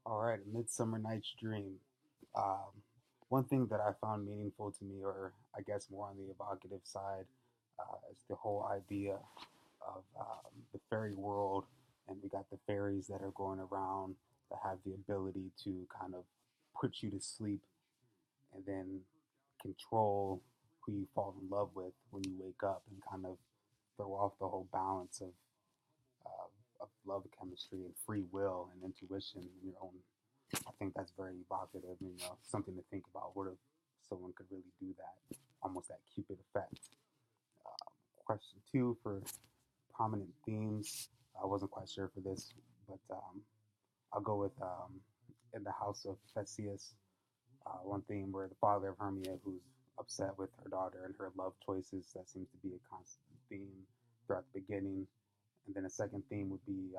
All right, Midsummer Night's Dream. Um, One thing that I found meaningful to me, or I guess more on the evocative side, is the whole idea of the fairy world, and we got the fairies that are going around that have the ability to kind of put you to sleep and then control who you fall in love with when you wake up, and kind of throw off the whole balance of love chemistry and free will and intuition in your own. I think that's very evocative and something to think about. What if someone could really do that? Almost that Cupid effect. Question two for prominent themes. I wasn't quite sure for this, but I'll go with in the house of Theseus. One theme where the father of Hermia, who's upset with her daughter and her love choices, that seems to be a constant theme throughout the beginning. And then a second theme would be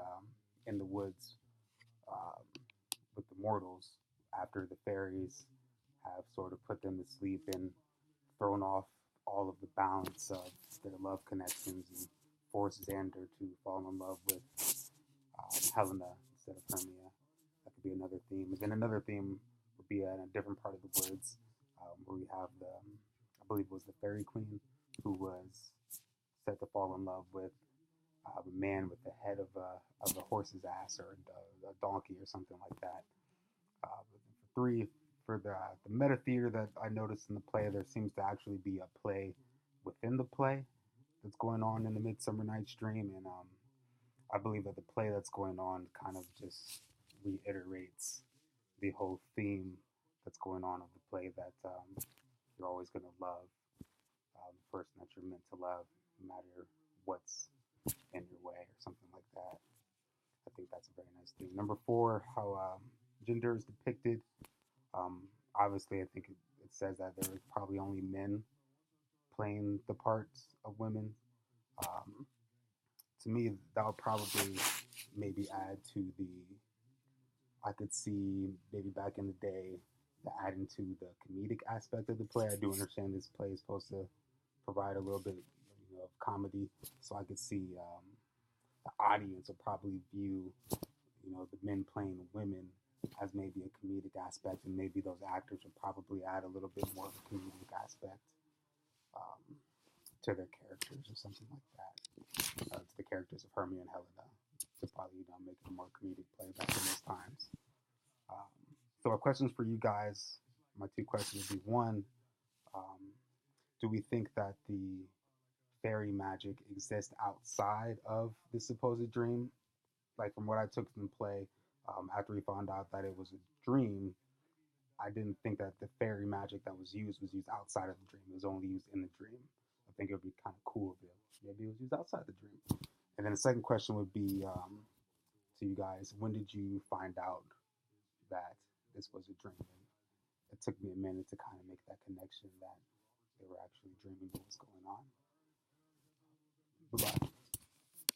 in the woods um, with the mortals after the fairies have sort of put them to sleep and thrown off all of the balance of their love connections and forced Xander to fall in love with Helena instead of Hermia. That could be another theme. And then another theme would be in a different part of the woods where we have I believe it was the Fairy Queen, who was said to fall in love with a man with the head of a horse's ass or a donkey or something like that. Three, for the meta theater that I noticed in the play, there seems to actually be a play within the play that's going on in the Midsummer Night's Dream, and I believe that the play that's going on kind of just reiterates the whole theme that's going on of the play, that you're always going to love the person that you're meant to love, no matter what's in your way or something like that. I think that's a very nice theme. Number four, how gender is depicted. Obviously, I think it says that there was probably only men playing the parts of women. Um, to me, that would probably maybe add to the. I could see maybe back in the day the adding to the comedic aspect of the play. I do understand this play is supposed to provide a little bit, of comedy, so I could see the audience will probably view, the men playing women as maybe a comedic aspect, and maybe those actors would probably add a little bit more of a comedic aspect um, to their characters or something like that. To the characters of Hermia and Helena, to probably make it a more comedic play back in those times. Um, so our questions for you guys, my two questions would be one, um, do we think that the fairy magic exists outside of the supposed dream? Like from what I took from the play, after we found out that it was a dream, I didn't think that the fairy magic that was used outside of the dream. It was only used in the dream. I think it would be kind of cool if maybe it was used outside the dream. And then the second question would be to you guys: when did you find out that this was a dream? And it took me a minute to kind of make that connection that they were actually dreaming what was going on. Bye bye.